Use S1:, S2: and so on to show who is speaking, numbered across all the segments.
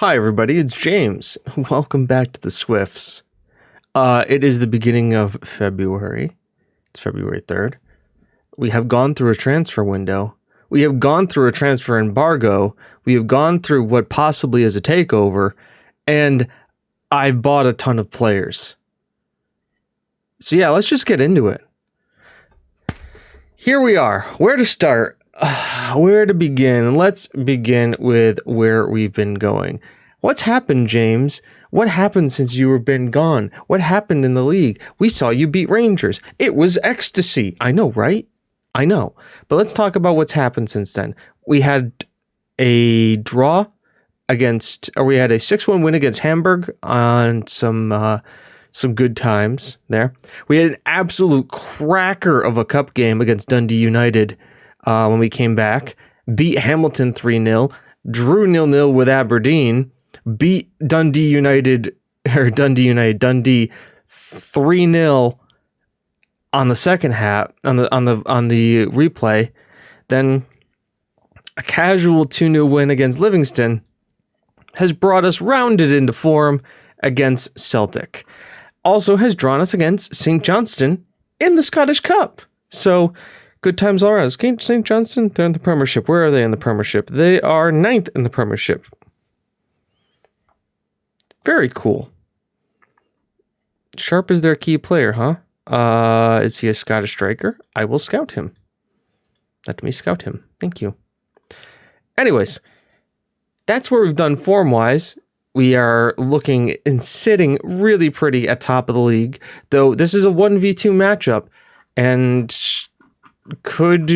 S1: Hi, everybody. It's James. Welcome back to the Swifts. It is the beginning of February. It's February 3rd. We have gone through a transfer window. We have gone through a transfer embargo. We have gone through what possibly is a takeover. And I've bought a ton of players. So yeah, let's just get into it. Here we are. Where to start? Where to begin? Let's begin with where we've been going. What's happened, James? What happened since you were been gone? What happened in the league? We saw you beat Rangers. It was ecstasy. I know, right? I know. But let's talk about what's happened since then. We had a draw we had a 6-1 win against Hamburg on some good times there. We had an absolute cracker of a cup game against Dundee United when we came back, beat Hamilton 3-0, drew 0-0 with Aberdeen, beat Dundee 3-0 on the second half on the replay, then a casual 2-0 win against Livingston has brought us rounded into form against Celtic. Also has drawn us against St. Johnstone in the Scottish Cup. So good times all around. St. Johnstone, they're in the Premiership. Where are they in the Premiership? They are 9th in the Premiership. Very cool. Sharp is their key player, huh? Is he a Scottish striker? I will scout him. Let me scout him. Thank you. Anyways, that's where we've done form-wise. We are looking and sitting really pretty at top of the league, though this is a 1v2 matchup and could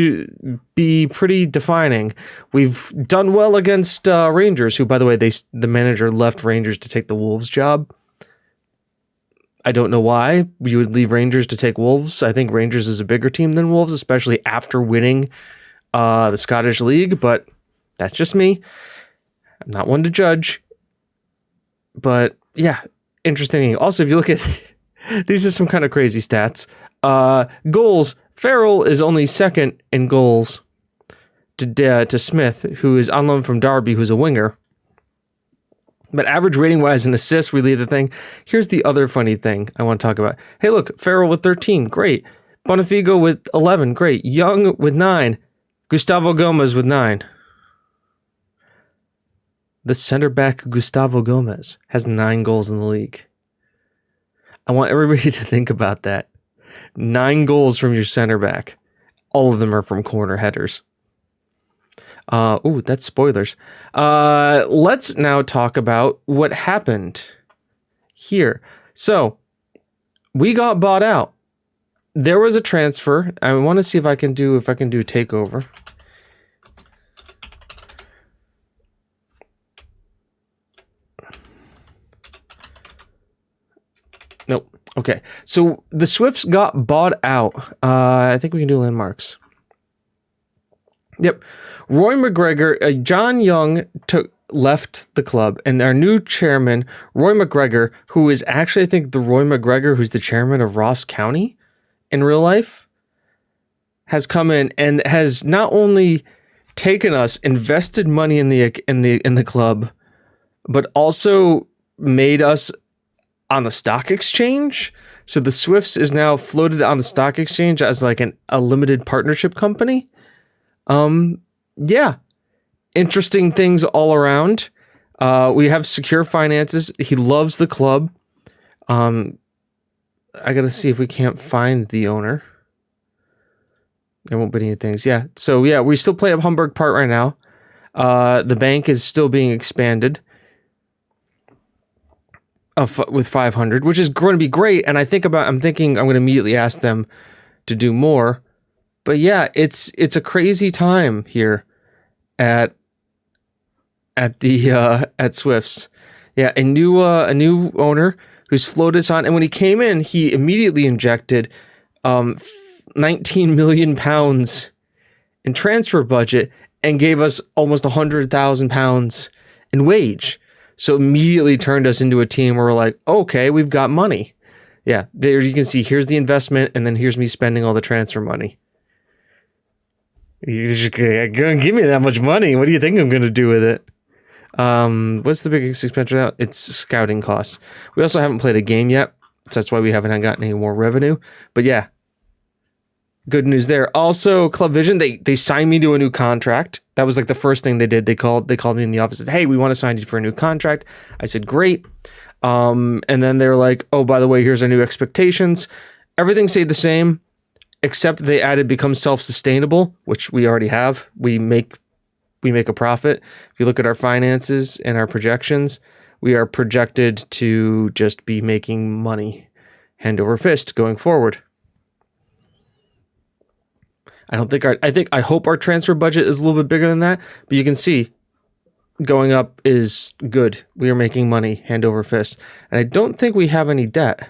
S1: be pretty defining. We've done well against Rangers, who, by the way, the manager left Rangers to take the Wolves job. I don't know why you would leave Rangers to take Wolves. I think Rangers is a bigger team than Wolves, especially after winning the Scottish League, but that's just me. I'm not one to judge. But yeah, interesting. Also, if you look at these are some kind of crazy stats. Goals. Farrell is only second in goals to Smith, who is on loan from Derby, who's a winger. But average rating wise and assists, we lead the thing. Here's the other funny thing I want to talk about. Hey, look, Farrell with 13, great. Bonifigo with 11, great. Young with 9. Gustavo Gomez with 9. The center back Gustavo Gomez has 9 goals in the league. I want everybody to think about that. 9 goals from your center back. All of them are from corner headers. That's spoilers. Let's now talk about what happened here. So, we got bought out. There was a transfer. I want to see if I can do takeover. Nope. Okay. So the Swifts got bought out. I think we can do landmarks. Yep. Roy McGregor, John Young left the club, and our new chairman, Roy McGregor, who is actually, I think, the Roy McGregor who's the chairman of Ross County in real life, has come in and has not only taken us, invested money in the club, but also made us on the stock exchange. So the Swifts is now floated on the stock exchange as like a limited partnership company. Yeah, interesting things all around. We have secure finances. He loves the club. I gotta see if we can't find the owner. There won't be any things. Yeah. So yeah, we still play at Hamburg Park right now. The bank is still being expanded. With 500, which is going to be great. And I'm thinking I'm going to immediately ask them to do more. But yeah, it's a crazy time here at Swifts. Yeah, a new owner who's floated us on. And when he came in, he immediately injected 19 million pounds in transfer budget and gave us almost 100,000 pounds in wage. So immediately turned us into a team where we're like, okay, we've got money. Yeah, there you can see, here's the investment, and then here's me spending all the transfer money. You're just gonna give me that much money. What do you think I'm going to do with it? What's the biggest expense now? It's scouting costs. We also haven't played a game yet, so that's why we haven't gotten any more revenue. But yeah, good news there. Also, Club Vision, they signed me to a new contract. That was like the first thing they did. They called me in the office and said, hey, we want to sign you for a new contract. I said, great. And then they were like, oh, by the way, here's our new expectations. Everything stayed the same, except they added become self-sustainable, which we already have. We make a profit. If you look at our finances and our projections, we are projected to just be making money hand over fist going forward. I hope our transfer budget is a little bit bigger than that, but you can see going up is good. We are making money hand over fist. And I don't think we have any debt.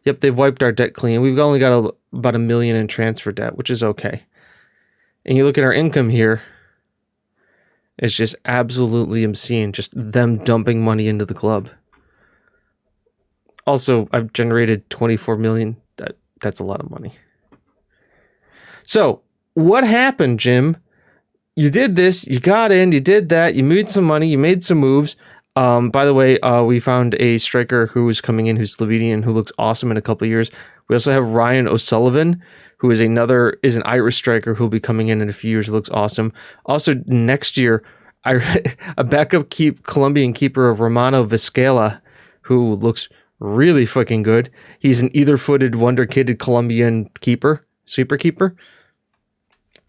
S1: Yep, they've wiped our debt clean. We've only got about $1 million in transfer debt, which is okay. And you look at our income here, it's just absolutely obscene. Just them dumping money into the club. Also, I've generated $24 million. That's a lot of money. So, what happened, Jim? You did this, you got in, you did that, you made some money, you made some moves. By the way, we found a striker who is coming in who's Slovenian, who looks awesome in a couple of years. We also have Ryan O'Sullivan, who is an Irish striker who'll be coming in a few years, looks awesome. Also, next year, a backup Colombian keeper of Romano Vizcaya, who looks really fucking good. He's an either-footed, wonder-kidded Colombian sweeper keeper.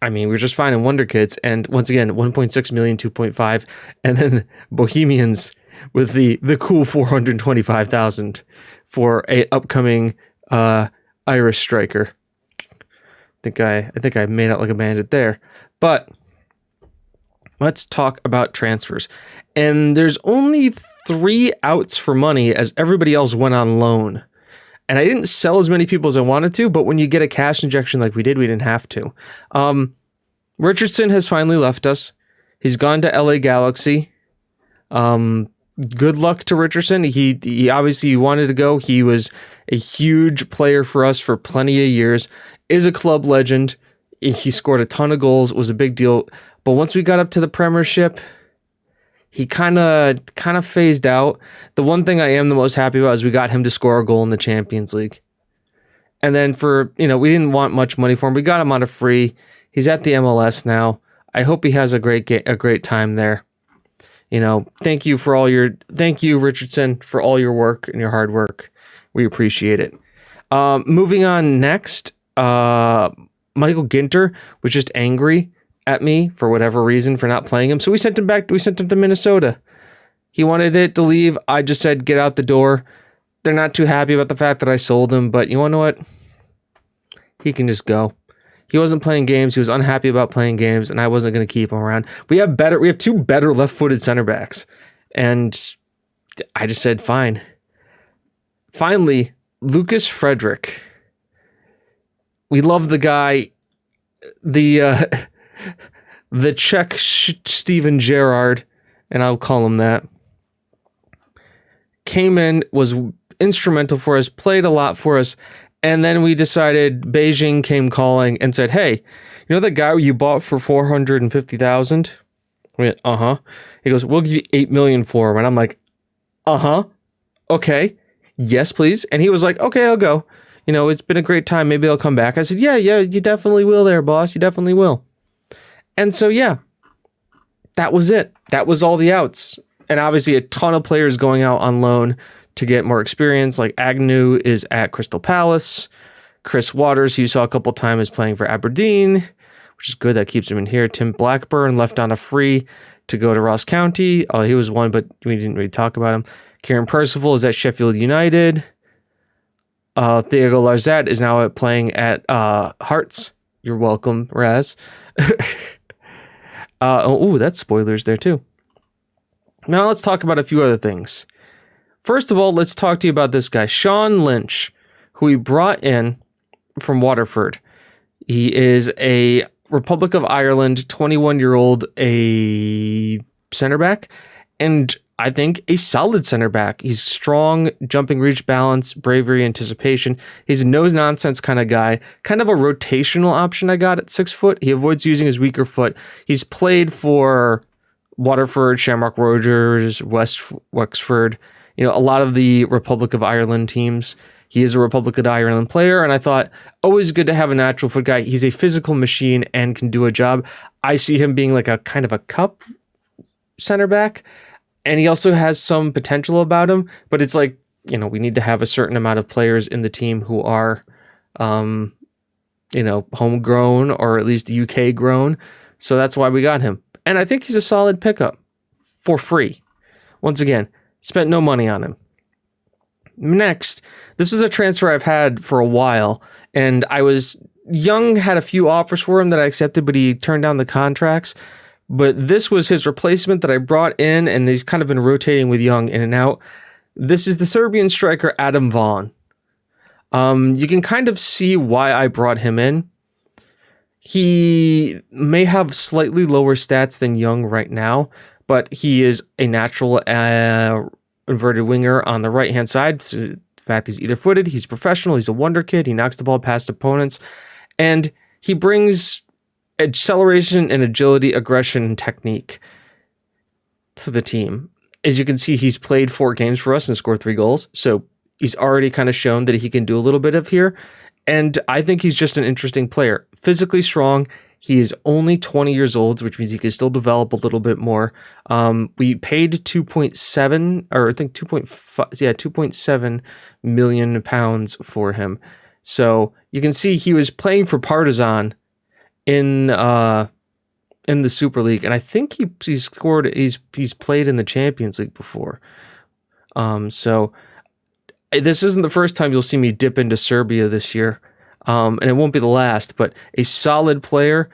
S1: I mean, we're just finding wonder kids, and once again, 1.6 million, 2.5, and then Bohemians with the cool 425,000 for a upcoming Irish striker. I think I made out like a bandit there, but let's talk about transfers. And there's only 3 outs for money as everybody else went on loan. And I didn't sell as many people as I wanted to, but when you get a cash injection like we did, we didn't have to. Richardson has finally left us. He's gone to LA Galaxy. Good luck to Richardson. He obviously wanted to go. He was a huge player for us for plenty of years. Is a club legend. He scored a ton of goals. It was a big deal. But once we got up to the Premiership, he kind of phased out. The one thing I am the most happy about is we got him to score a goal in the Champions League. And then we didn't want much money for him. We got him on a free. He's at the MLS now. I hope he has a great time there. Thank you, Richardson, for all your work and your hard work. We appreciate it. Moving on next, Michael Ginter was just angry at me for whatever reason for not playing him. So we sent him to Minnesota. He wanted it to leave. I just said, get out the door. They're not too happy about the fact that I sold him, but you want to know what? He can just go. He wasn't playing games. He was unhappy about playing games, and I wasn't going to keep him around. We have 2 better left-footed center backs, and I just said, fine. Finally, Lucas Frederick. We love the guy. The Czech Steven Gerrard, and I'll call him that, came in, was instrumental for us, played a lot for us, and then we decided Beijing came calling and said, hey, you know that guy you bought for 450,000? We went, uh-huh. He goes, we'll give you 8 million for him. And I'm like, uh-huh. Okay. Yes, please. And he was like, okay, I'll go. It's been a great time. Maybe I'll come back. I said, yeah, you definitely will there, boss. You definitely will. And so, yeah, that was it. That was all the outs. And obviously a ton of players going out on loan to get more experience. Like Agnew is at Crystal Palace. Chris Waters, who you saw a couple times, is playing for Aberdeen, which is good. That keeps him in here. Tim Blackburn left on a free to go to Ross County. He was one, but we didn't really talk about him. Kieran Percival is at Sheffield United. Thiago Larzette is now playing at Hearts. You're welcome, Raz. That's spoilers there too. Now let's talk about a few other things. First of all, let's talk to you about this guy, Sean Lynch, who we brought in from Waterford. He is a Republic of Ireland 21-year-old a center back, and I think a solid center back. He's strong, jumping reach, balance, bravery, anticipation. He's a no-nonsense kind of guy, kind of a rotational option I got at 6 foot. He avoids using his weaker foot. He's played for Waterford, Shamrock Rovers, Wexford, a lot of the Republic of Ireland teams. He is a Republic of Ireland player, and I thought, always good to have a natural foot guy. He's a physical machine and can do a job. I see him being like a kind of a cup center back, and he also has some potential about him, but it's like, we need to have a certain amount of players in the team who are, homegrown or at least UK grown. So that's why we got him. And I think he's a solid pickup for free. Once again, spent no money on him. Next, this was a transfer I've had for a while, and Young had a few offers for him that I accepted, but he turned down the contracts. But this was his replacement that I brought in, and he's kind of been rotating with Young in and out. This is the Serbian striker, Adam Vaughn. You can kind of see why I brought him in. He may have slightly lower stats than Young right now, but he is a natural inverted winger on the right-hand side. So the fact he's either-footed, he's professional, he's a wonder kid, he knocks the ball past opponents, and he brings acceleration and agility, aggression, and technique to the team. As you can see, he's played 4 games for us and scored 3 goals, so he's already kind of shown that he can do a little bit of here, and I think he's just an interesting player. Physically strong. He is only 20 years old, which means he can still develop a little bit more. We paid 2.7 million pounds for him. So you can see he was playing for Partizan in the Super League, and I think he's played in the Champions League before. So this isn't the first time you'll see me dip into Serbia this year. And it won't be the last, but a solid player.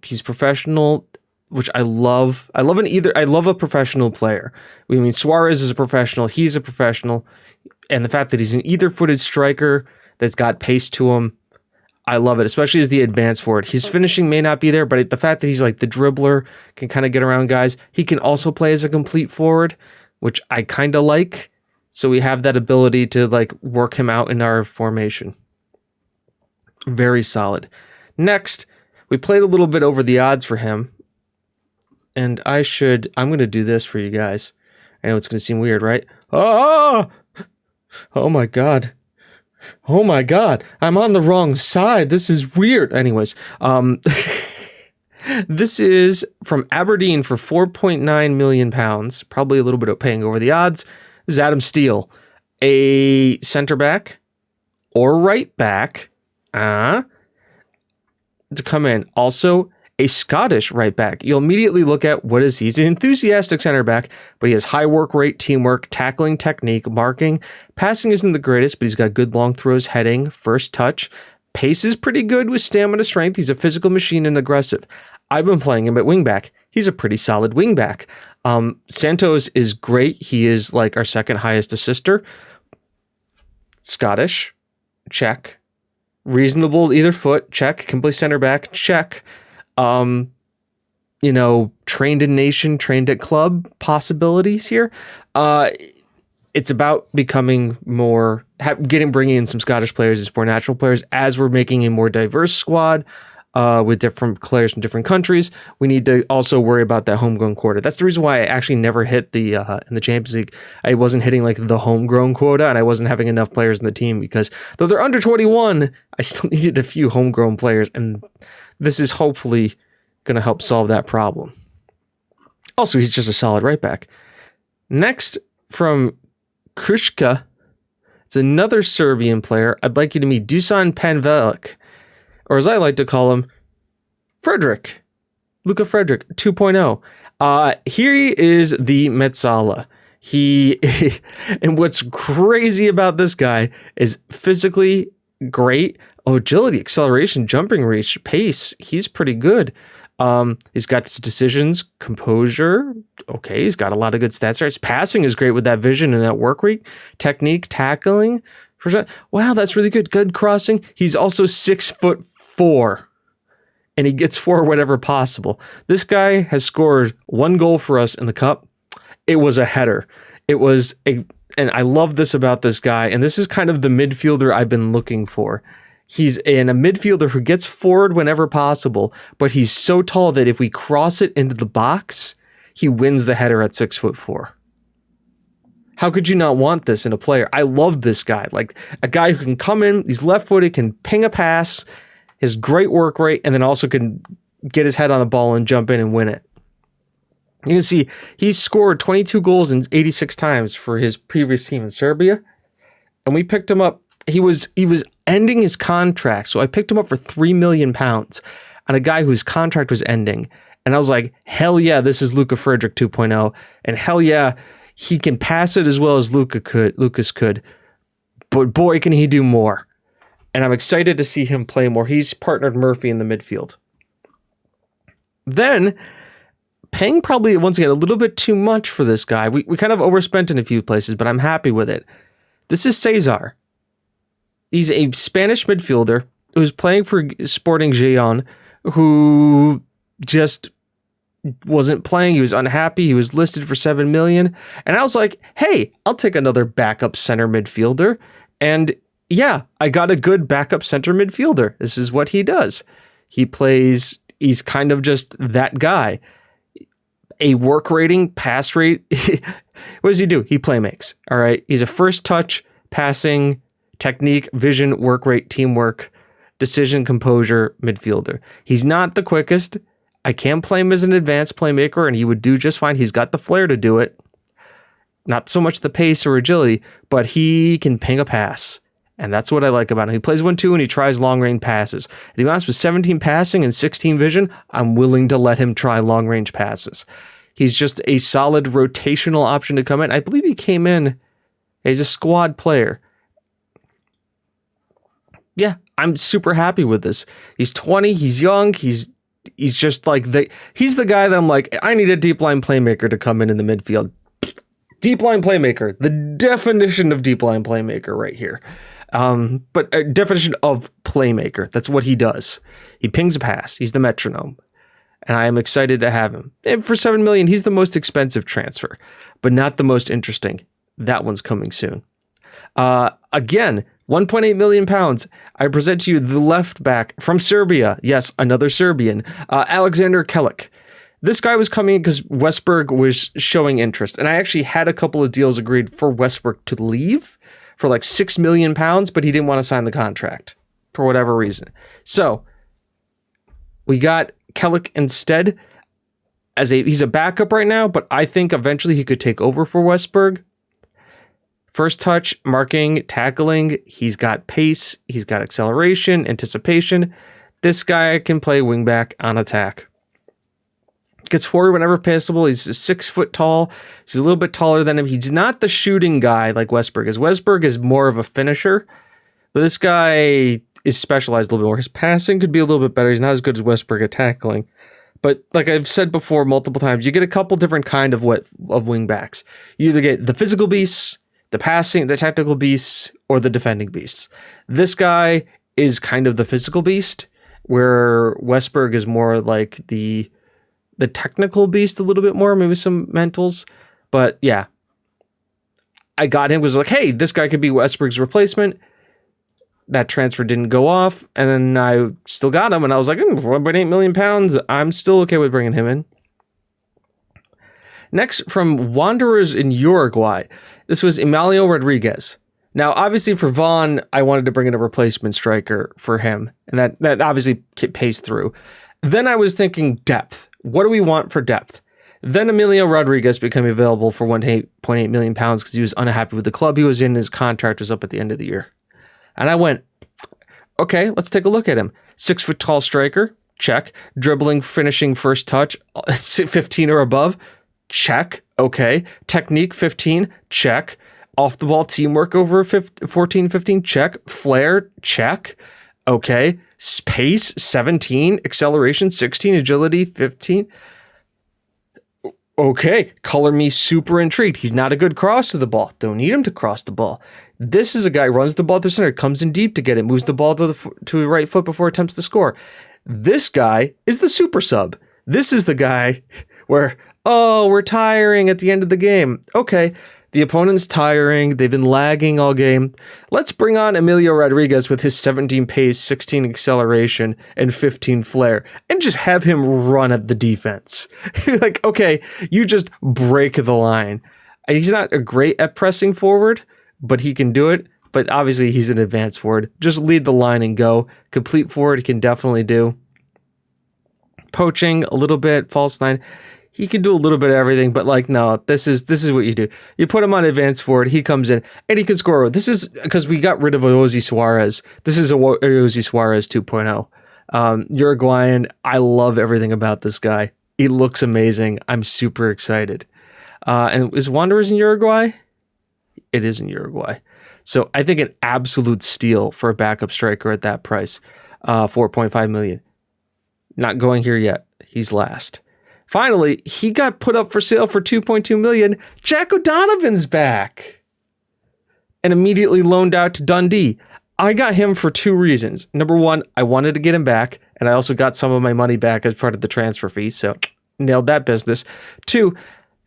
S1: He's professional, which I love. I love a professional player. Suarez is a professional. He's a professional. And the fact that he's an either-footed striker that's got pace to him, I love it, especially as the advance forward. His finishing may not be there, but the fact that he's like the dribbler, can kind of get around guys. He can also play as a complete forward, which I kind of like. So we have that ability to work him out in our formation. Very solid. Next, we played a little bit over the odds for him. And I'm going to do this for you guys. I know it's going to seem weird, right? Oh my God. Oh my God. I'm on the wrong side. This is weird. Anyways, this is from Aberdeen for 4.9 million pounds. Probably a little bit of paying over the odds. This is Adam Steele, a center back or right back. To come in. Also, a Scottish right back. You'll immediately look at what is he? He's an enthusiastic center back, but he has high work rate, teamwork, tackling technique, marking. Passing isn't the greatest, but he's got good long throws, heading, first touch. Pace is pretty good with stamina, strength. He's a physical machine and aggressive. I've been playing him at wingback. He's a pretty solid wingback. Santos is great. He is our second highest assister. Scottish, check. Reasonable either foot, check. Can play center back, check. Trained in nation, trained at club possibilities here. It's about becoming more, bringing in some Scottish players as more natural players as we're making a more diverse squad with different players from different countries. We need to also worry about that homegrown quota. That's the reason why I actually never hit in the Champions League. I wasn't hitting the homegrown quota, and I wasn't having enough players in the team because though they're under 21, I still needed a few homegrown players, and this is hopefully going to help solve that problem. Also, he's just a solid right back. Next, from Kruška, it's another Serbian player. I'd like you to meet Dusan Panvelic, or as I like to call him, Luka Frederick 2.0. Here is the Metsala. And what's crazy about this guy is physically great. Agility, acceleration, jumping reach, pace. He's pretty good. He's got his decisions, composure. Okay, he's got a lot of good stats there. His passing is great with that vision and that work rate. Technique, tackling. Wow, that's really good. Good crossing. He's also 6'4", and he gets 4 whenever possible. This guy has scored 1 goal for us in the cup. It was a header. And I love this about this guy, and this is kind of the midfielder I've been looking for. He's a midfielder who gets forward whenever possible, but he's so tall that if we cross it into the box, he wins the header at 6'4". How could you not want this in a player? I love this guy. Like a guy who can come in, he's left-footed, can ping a pass, has great work rate, and then also can get his head on the ball and jump in and win it. You can see he scored 22 goals and 86 times for his previous team in Serbia. And we picked him up. He was ending his contract. So I picked him up for £3 million on a guy whose contract was ending. And I was like, hell yeah, this is Luka Frederick 2.0. And hell yeah, he can pass it as well as Lucas could. But boy, can he do more. And I'm excited to see him play more. He's partnered Murphy in the midfield. Then, paying probably once again a little bit too much for this guy. We kind of overspent in a few places, but I'm happy with it. This is Cesar. He's a Spanish midfielder who's playing for Sporting Gijon, who just wasn't playing. He was unhappy. He was listed for $7 million. And I was like, hey, I'll take another backup center midfielder. And yeah, I got a good backup center midfielder. This is what he does. He's kind of just that guy. A work rating, pass rate. What does he do? He playmakes. All right. He's a first touch, passing, technique, vision, work rate, teamwork, decision, composure, midfielder. He's not the quickest. I can play him as an advanced playmaker, and he would do just fine. He's got the flair to do it. Not so much the pace or agility, but he can ping a pass. And that's what I like about him. He plays 1-2 and he tries long-range passes. And to be honest, with 17 passing and 16 vision, I'm willing to let him try long-range passes. He's just a solid rotational option to come in. I believe he came in as a squad player. Yeah, I'm super happy with this. He's 20, he's young, he's just like he's the guy that I'm like, I need a deep line playmaker to come in the midfield. Deep line playmaker, the definition of deep line playmaker right here. But a definition of playmaker. That's what he does. He pings a pass. He's the metronome. And I am excited to have him. And for $7 million, he's the most expensive transfer, but not the most interesting. That one's coming soon. Again, £1.8 million. I present to you the left back from Serbia. Yes, another Serbian. Alexander Kelic. This guy was coming because Westberg was showing interest. And I actually had a couple of deals agreed for Westberg to leave for like £6 million, but he didn't want to sign the contract for whatever reason. So we got Kelic instead he's a backup right now, but I think eventually he could take over for Westberg. First touch, marking, tackling. He's got pace. He's got acceleration, anticipation. This guy can play wingback on attack. Gets forward whenever possible. He's 6 foot tall. He's a little bit taller than him. He's not the shooting guy like Westberg is. Westberg is more of a finisher, but this guy is specialized a little bit more. His passing could be a little bit better. He's not as good as Westberg at tackling. But like I've said before multiple times, you get a couple different kind of wingbacks. You either get the physical beasts, the passing, the tactical beasts, or the defending beasts. This guy is kind of the physical beast, where Westberg is more like the technical beast a little bit more, maybe some mentals. But yeah, I got him, was like, hey, this guy could be Westberg's replacement. That transfer didn't go off, and then I still got him, and I was like, £1.8 million, I'm still okay with bringing him in. Next, from Wanderers in Uruguay, this was Emilio Rodriguez. Now, obviously for Vaughn, I wanted to bring in a replacement striker for him, and that obviously pays through. Then I was thinking depth. What do we want for depth? Then Emilio Rodriguez became available for £1.8 million because he was unhappy with the club he was in. His contract was up at the end of the year. And I went, okay, let's take a look at him. 6 foot tall striker, check. Dribbling, finishing, first touch, 15 or above, check. Okay. Technique, 15, check. Off the ball teamwork over 14, 15, check. Flair, check. Okay. Pace, 17. Acceleration, 16. Agility, 15. Okay. Color me super intrigued. He's not a good cross to the ball. Don't need him to cross the ball. This is a guy who runs the ball to the center, comes in deep to get it, moves the ball to the right foot before attempts to score. This guy is the super sub. This is the guy where, we're tiring at the end of the game. Okay, The opponent's tiring. They've been lagging all game. Let's bring on Emilio Rodriguez with his 17 pace, 16 acceleration, and 15 flair, and just have him run at the defense. Like, okay, you just break the line. He's not great at pressing forward, but he can do it. But obviously, he's an advanced forward. Just lead the line and go. Complete forward, he can definitely do. Poaching a little bit, false nine. He can do a little bit of everything, but like, no, this is what you do. You put him on advanced forward, he comes in, and he can score. This is because we got rid of Ozzy Suarez. This is a Ozzy Suarez 2.0. Uruguayan, I love everything about this guy. He looks amazing. I'm super excited. And is Wanderers in Uruguay? It is in Uruguay. So I think an absolute steal for a backup striker at that price. 4.5 million. Not going here yet. He's last. Finally, he got put up for sale for 2.2 million. Jack O'Donovan's back. And immediately loaned out to Dundee. I got him for two reasons. Number one, I wanted to get him back, and I also got some of my money back as part of the transfer fee, so nailed that business. Two,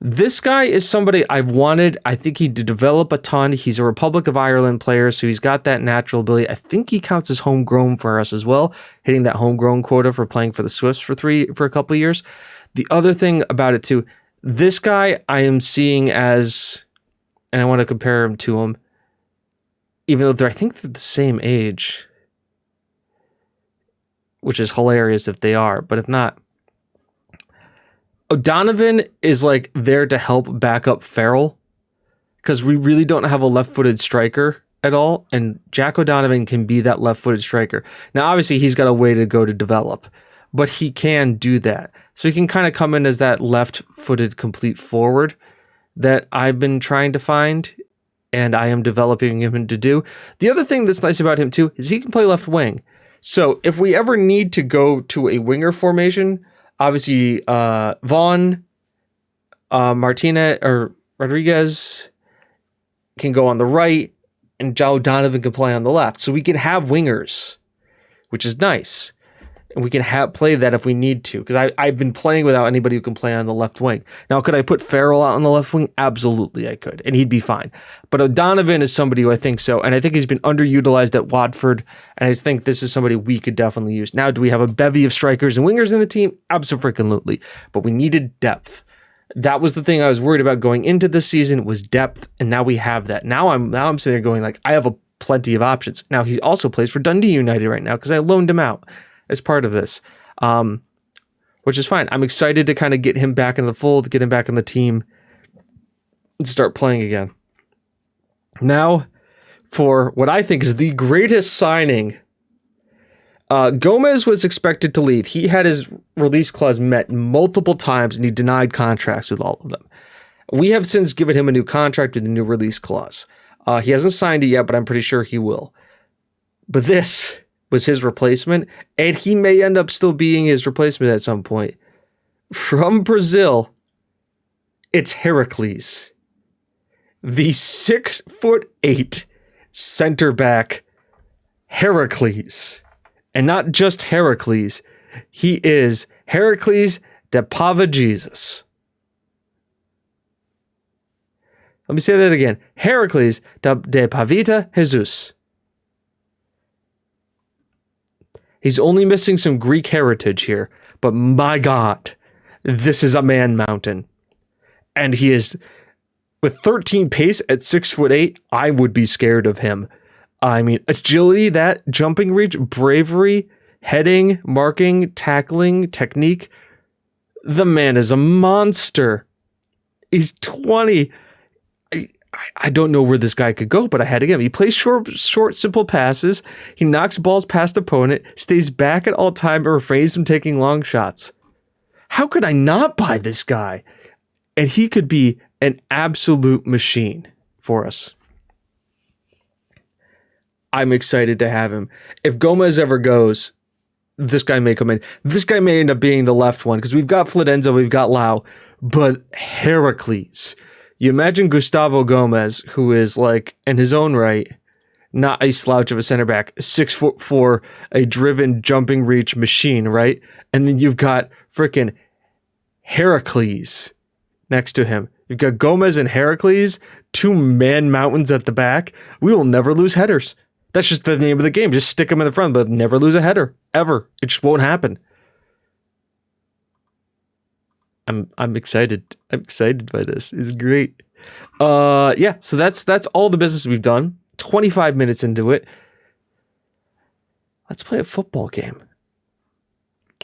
S1: this guy is somebody I've wanted. I think he'd develop a ton. He's a Republic of Ireland player, so he's got that natural ability. I think he counts as homegrown for us as well, hitting that homegrown quota for playing for the Swifts for a couple of years. The other thing about it too, this guy I am seeing as, and I want to compare him to him, even though I think they're the same age, which is hilarious if they are, but if not, O'Donovan is like there to help back up Farrell because we really don't have a left-footed striker at all, and Jack O'Donovan can be that left-footed striker. Now, obviously, he's got a way to go to develop, but he can do that. So he can kind of come in as that left-footed complete forward that I've been trying to find, and I am developing him to do. The other thing that's nice about him, too, is he can play left wing. So if we ever need to go to a winger formation, obviously Vaughn, Martinez, or Rodriguez can go on the right, and Joe Donovan can play on the left. So we can have wingers, which is nice. And we can play that if we need to, because I've been playing without anybody who can play on the left wing. Now, could I put Farrell out on the left wing? Absolutely, I could, and he'd be fine. But O'Donovan is somebody who I think so, and I think he's been underutilized at Watford, and I think this is somebody we could definitely use. Now, do we have a bevy of strikers and wingers in the team? Absolutely, but we needed depth. That was the thing I was worried about going into this season was depth, and now we have that. Now I'm sitting there going like, I have plenty of options. Now he also plays for Dundee United right now because I loaned him out as part of this, which is fine. I'm excited to kind of get him back in the fold, get him back in the team, and start playing again. Now, for what I think is the greatest signing, Gomez was expected to leave. He had his release clause met multiple times, and he denied contracts with all of them. We have since given him a new contract with a new release clause. He hasn't signed it yet, but I'm pretty sure he will. But this was his replacement, and he may end up still being his replacement at some point. From Brazil, it's Heracles, the 6'8" center back Heracles, and not just Heracles. He is Heracles de Pava Jesus. Let me say that again. Heracles de Pavita Jesus. He's only missing some Greek heritage here, but my God, this is a man mountain. And he is, with 13 pace at 6'8", I would be scared of him. I mean, agility, that jumping reach, bravery, heading, marking, tackling, technique. The man is a monster. He's 20. I don't know where this guy could go, but I had to get him. He plays short, simple passes. He knocks balls past opponent, stays back at all time, and refrains from taking long shots. How could I not buy this guy? And he could be an absolute machine for us. I'm excited to have him. If Gomez ever goes, this guy may come in. This guy may end up being the left one, because we've got Florenzo, we've got Lau, but Heracles. You imagine Gustavo Gomez, who is like, in his own right, not a slouch of a center back, 6'4", a driven jumping reach machine, right? And then you've got freaking Heracles next to him. You've got Gomez and Heracles, two man mountains at the back. We will never lose headers. That's just the name of the game. Just stick them in the front, but never lose a header. Ever. It just won't happen. I'm excited. I'm excited by this. It's great. Yeah, so that's all the business we've done. 25 minutes into it. Let's play a football game.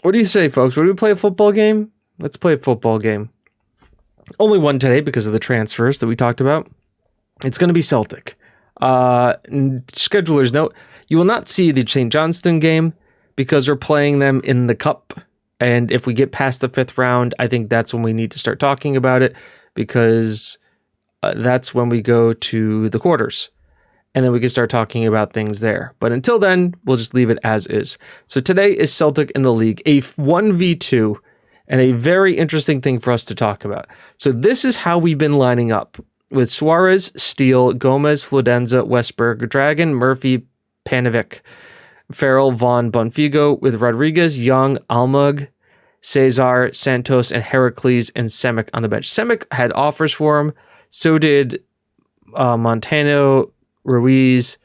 S1: What do you say, folks? Would we play a football game? Let's play a football game. Only one today because of the transfers that we talked about. It's going to be Celtic. Schedulers note, you will not see the St. Johnstone game because we're playing them in the cup. And if we get past the 5th round, I think that's when we need to start talking about it, because that's when we go to the quarters. And then we can start talking about things there. But until then, we'll just leave it as is. So today is Celtic in the league, a 1v2, and a very interesting thing for us to talk about. So this is how we've been lining up, with Suarez, Steele, Gomez, Flodenza, Westberg, Dragon, Murphy, Panovic, Farrell, Vaughn, Bonfigo, with Rodriguez, Young, Almug, Cesar, Santos, and Heracles, and Semic on the bench. Semic had offers for him. So did Montano, Ruiz.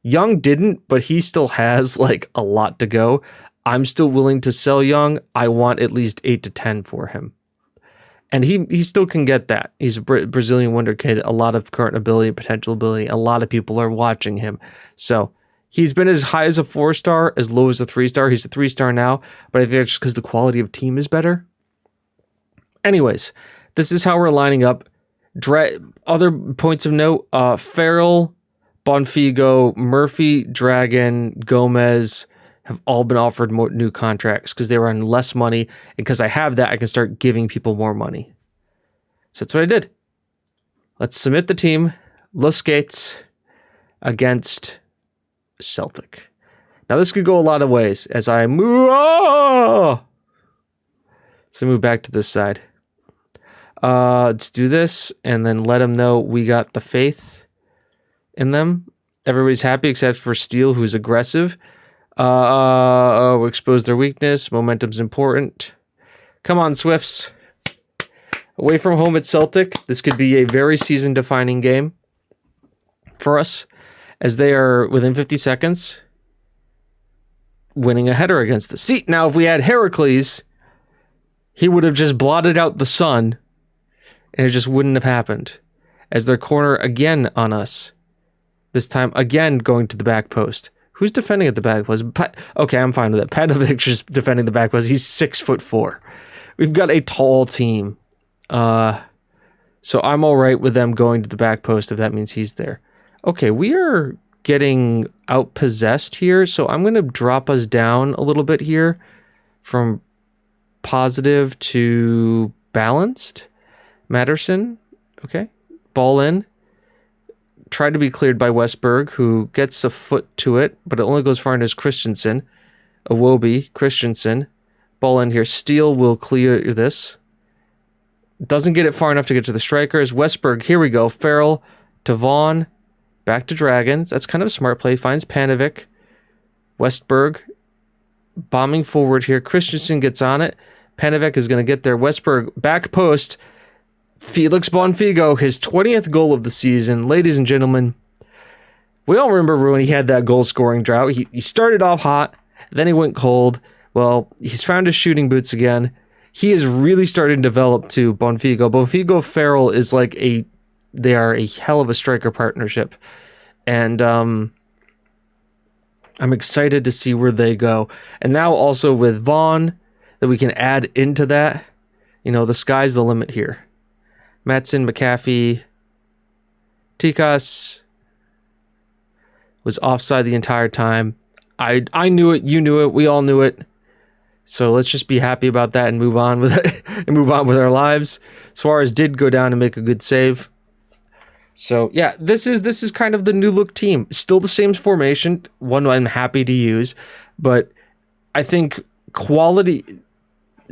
S1: Young didn't, but he still has like a lot to go. I'm still willing to sell Young. I want at least 8 to 10 for him. And he still can get that. He's a Brazilian wonder kid, a lot of current ability, potential ability. A lot of people are watching him. So he's been as high as a 4-star, as low as a 3-star. He's a 3-star now, but I think it's just because the quality of team is better. Anyways, this is how we're lining up. Other points of note, Farrell, Bonfigo, Murphy, Dragon, Gomez have all been offered more new contracts because they were on less money. And because I have that, I can start giving people more money. So that's what I did. Let's submit the team. Los Gates against Celtic. Now this could go a lot of ways as I move. Oh! So move back to this side. Let's do this and then let them know we got the faith in them. Everybody's happy except for Steele, who's aggressive. We expose their weakness. Momentum's important. Come on, Swifts. Away from home at Celtic. This could be a very season-defining game for us, as they are within 50 seconds winning a header against us. See, now if we had Heracles, he would have just blotted out the sun, and it just wouldn't have happened. As their corner again on us. This time again going to the back post. Who's defending at the back post? Okay, I'm fine with it. Panovic just defending the back post. He's 6'4". We've got a tall team. So I'm all right with them going to the back post if that means he's there. Okay, we are getting outpossessed here, so I'm going to drop us down a little bit here from positive to balanced. Matterson, okay. Ball in. Tried to be cleared by Westberg, who gets a foot to it, but it only goes far into Christensen. Iwobi, Christensen. Ball in here. Steele will clear this. Doesn't get it far enough to get to the strikers. Westberg, here we go. Farrell to Vaughn. Back to Dragons. That's kind of a smart play. Finds Panovic. Westberg bombing forward here. Christensen gets on it. Panovic is going to get there. Westberg back post. Felix Bonfigo, his 20th goal of the season. Ladies and gentlemen, we all remember when he had that goal-scoring drought. He started off hot, then he went cold. Well, he's found his shooting boots again. He is really starting to develop to Bonfigo. Bonfigo Farrell is like they are a hell of a striker partnership. And I'm excited to see where they go. And now also with Vaughn, that we can add into that. You know, the sky's the limit here. Matson, McAfee, Tikas was offside the entire time. I knew it, you knew it, we all knew it. So let's just be happy about that and move on with it and move on with our lives. Suarez did go down and make a good save. So yeah, this is kind of the new look team. Still the same formation, one I'm happy to use, but I think quality.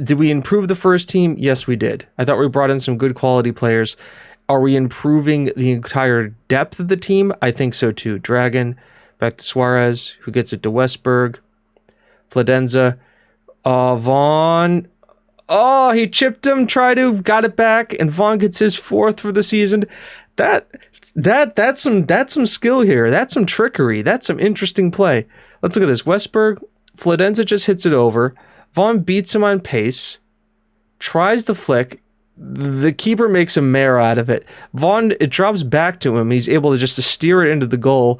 S1: Did we improve the first team? Yes, we did. I thought we brought in some good quality players. Are we improving the entire depth of the team? I think so too. Dragon, back to Suarez, who gets it to Westberg. Flodenza. Vaughn. Oh, he chipped him, got it back, and Vaughn gets his 4th for the season. That's some skill here. That's some trickery. That's some interesting play. Let's look at this. Westberg, Fladenza just hits it over. Vaughn beats him on pace, tries the flick. The keeper makes a mare out of it. Vaughn, it drops back to him. He's able to just steer it into the goal.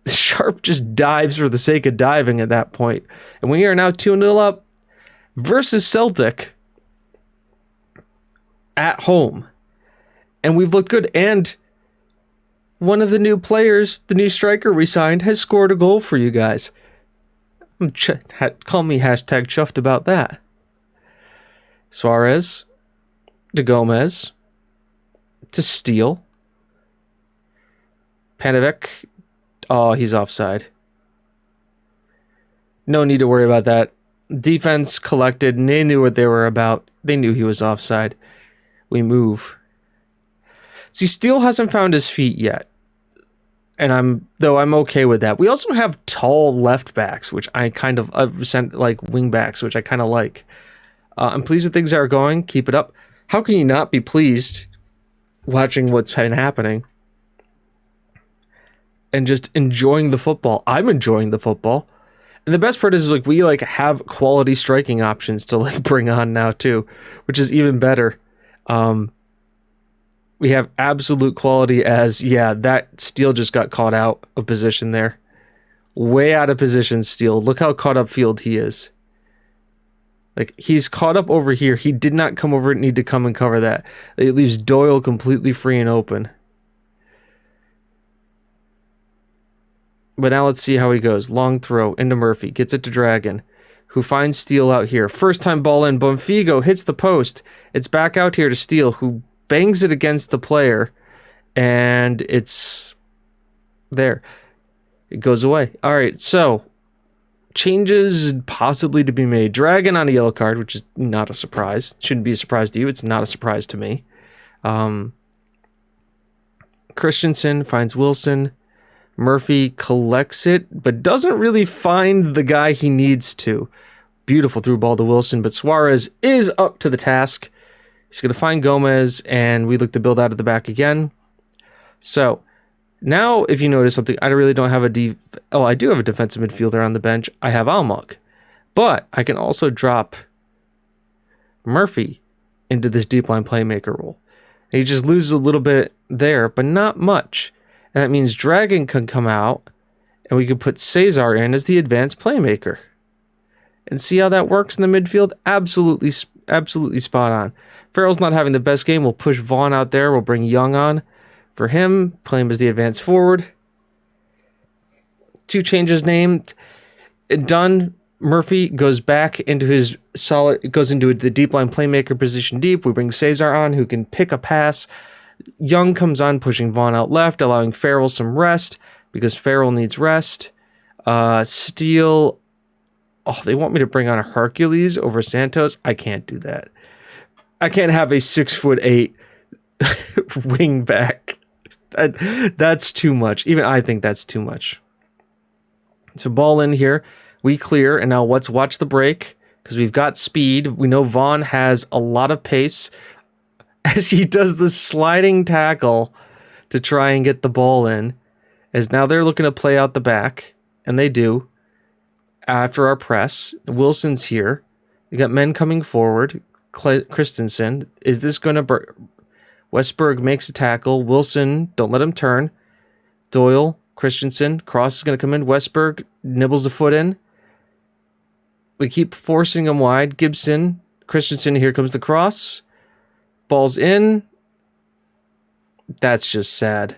S1: Sharp just dives for the sake of diving at that point. And we are now 2-0 up versus Celtic at home. And we've looked good. And one of the new players, the new striker we signed, has scored a goal for you guys. Call me hashtag chuffed about that. Suarez to Gomez to Steele. Panovec. Oh, he's offside. No need to worry about that. Defense collected, and they knew what they were about. They knew he was offside. We move. See, Steele hasn't found his feet yet. And I'm okay with that. We also have tall left backs, which I kind of like wing backs, which I kind of like. I'm pleased with things that are going. Keep it up. How can you not be pleased watching what's been happening and just enjoying the football? I'm enjoying the football. And the best part is like we like have quality striking options to like bring on now too, which is even better. We have absolute quality as, yeah, that Steele just got caught out of position there. Way out of position, Steele. Look how caught up field he is. Like, he's caught up over here. He did not come over and need to come and cover that. It leaves Doyle completely free and open. But now let's see how he goes. Long throw into Murphy. Gets it to Dragon, who finds Steele out here. First time ball in. Bonfigo hits the post. It's back out here to Steele, who bangs it against the player. And it's there. It goes away. All right, so changes possibly to be made. Dragon on a yellow card, which is not a surprise. Shouldn't be a surprise to you. It's not a surprise to me. Christensen finds Wilson. Murphy collects it, but doesn't really find the guy he needs to. Beautiful through ball to Wilson, but Suarez is up to the task. He's going to find Gomez, and we look to build out of the back again. So now, if you notice something, I really don't have I do have a defensive midfielder on the bench. I have Almog. But I can also drop Murphy into this deep line playmaker role. And he just loses a little bit there, but not much. And that means Dragon can come out, and we can put Cesar in as the advanced playmaker. And see how that works in the midfield? Absolutely spot on. Farrell's not having the best game. We'll push Vaughn out there. We'll bring Young on for him. Play him as the advanced forward. 2 changes named. Done. Murphy goes back into goes into the deep line playmaker position deep. We bring Cesar on, who can pick a pass. Young comes on, pushing Vaughn out left, allowing Farrell some rest, because Farrell needs rest. Steele. Oh, they want me to bring on a Heracles over Santos. I can't do that. I can't have a 6'8" wing back. That's too much. Even I think that's too much. So ball in here. We clear, and now let's watch the break, because we've got speed. We know Vaughn has a lot of pace as he does the sliding tackle to try and get the ball in. As now they're looking to play out the back, and they do. After our press, Wilson's here. We got men coming forward. Christensen. Is this going to... Westberg makes a tackle. Wilson, don't let him turn. Doyle, Christensen. Cross is going to come in. Westberg nibbles the foot in. We keep forcing him wide. Gibson, Christensen, here comes the cross. Ball's in. That's just sad.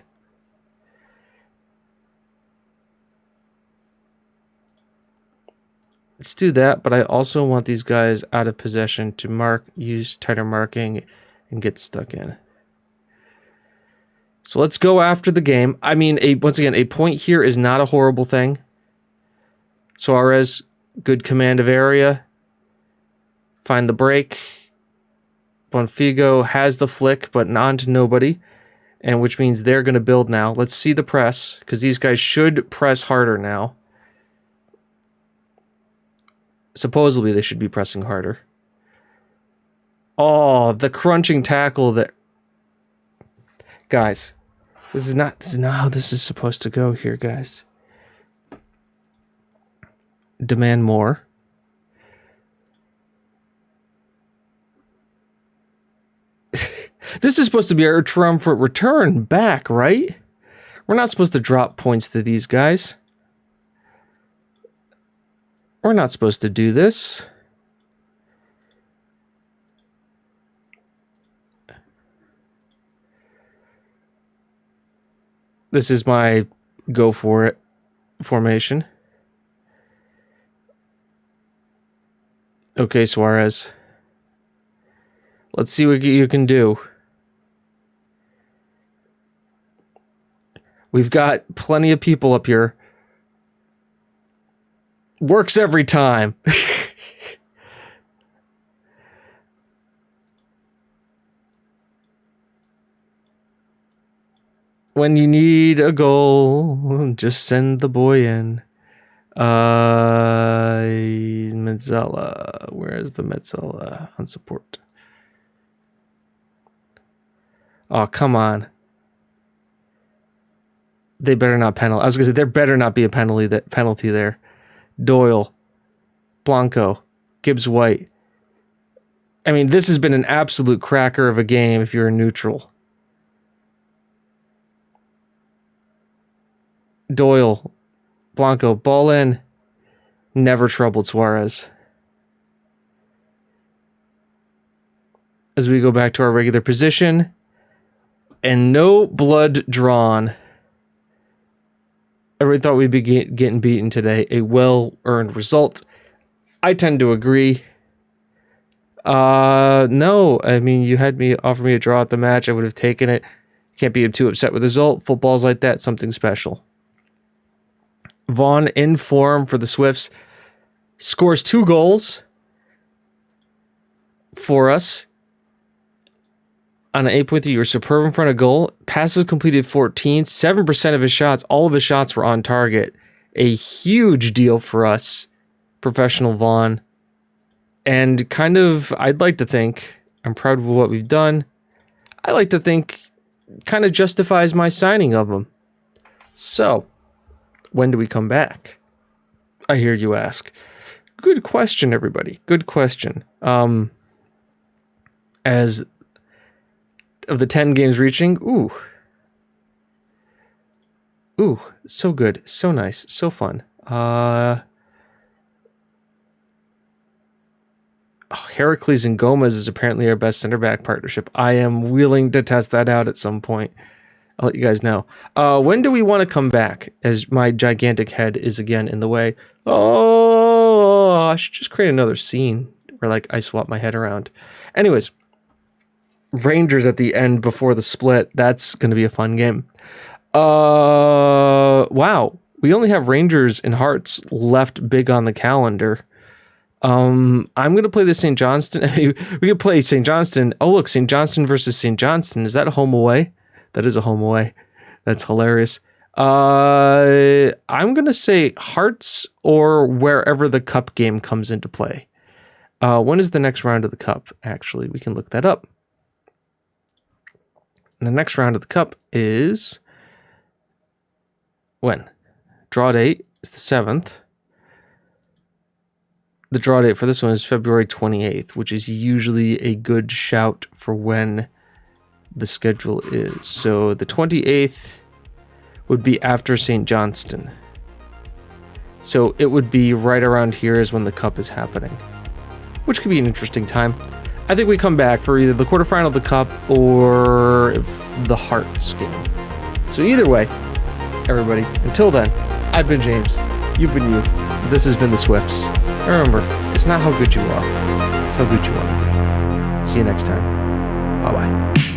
S1: Let's do that, but I also want these guys out of possession to use tighter marking and get stuck in. So let's go after the game. I mean, once again, a point here is not a horrible thing. Suarez, good command of area. Find the break. Bonfigo has the flick, but on to nobody, and which means they're going to build now. Let's see the press, because these guys should press harder now. Supposedly, they should be pressing harder. Oh, the crunching tackle that... Guys, this is not how this is supposed to go here, guys. Demand more. This is supposed to be our triumphant return back, right? We're not supposed to drop points to these guys. We're not supposed to do this. This is my go for it formation. Okay, Suarez. Let's see what you can do. We've got plenty of people up here. Works every time. When you need a goal, just send the boy in. Metzela. Where is the Metzela on support? Oh, come on. They better not penalty. I was going to say, there better not be a penalty there. Doyle. Blanco. Gibbs-White. I mean, this has been an absolute cracker of a game if you're a neutral. Doyle. Blanco. Ball in. Never troubled Suarez. As we go back to our regular position. And no blood drawn. Everybody thought we'd be getting beaten today. A well-earned result. I tend to agree. No. I mean, you had offer me a draw at the match. I would have taken it. Can't be too upset with the result. Football's like that. Something special. Vaughn in form for the Swifts. Scores 2 goals for us. On an 8.3, you were superb in front of goal. Passes completed 14. 7% of his shots. All of his shots were on target. A huge deal for us. Professional Vaughn. And kind of, I'd like to think, I'm proud of what we've done. I like to think, kind of justifies my signing of him. So, when do we come back? I hear you ask. Good question, everybody. Good question. As of the 10 games reaching, ooh, so good, so nice, so fun. Heracles and Gomez is apparently our best center back partnership. I am willing to test that out at some point. I'll let you guys know. When do we want to come back? As my gigantic head is again in the way. Oh, I should just create another scene where like I swap my head around. Anyways, Rangers at the end before the split. That's going to be a fun game. Wow. We only have Rangers and Hearts left big on the calendar. I'm going to play the St. Johnston. We could play St. Johnston. Oh, look, St. Johnston versus St. Johnston. Is that a home away? That is a home away. That's hilarious. I'm going to say Hearts or wherever the cup game comes into play. When is the next round of the cup? Actually, we can look that up. The next round of the cup is when? Draw date is the 7th. The draw date for this one is February 28th, which is usually a good shout for when the schedule is. So the 28th would be after St. Johnston. So it would be right around here is when the cup is happening, which could be an interesting time. I think we come back for either the quarterfinal of the cup or the Hearts game. So either way, everybody, until then, I've been James. You've been you. This has been the Swifts. And remember, it's not how good you are. It's how good you want to be. See you next time. Bye-bye.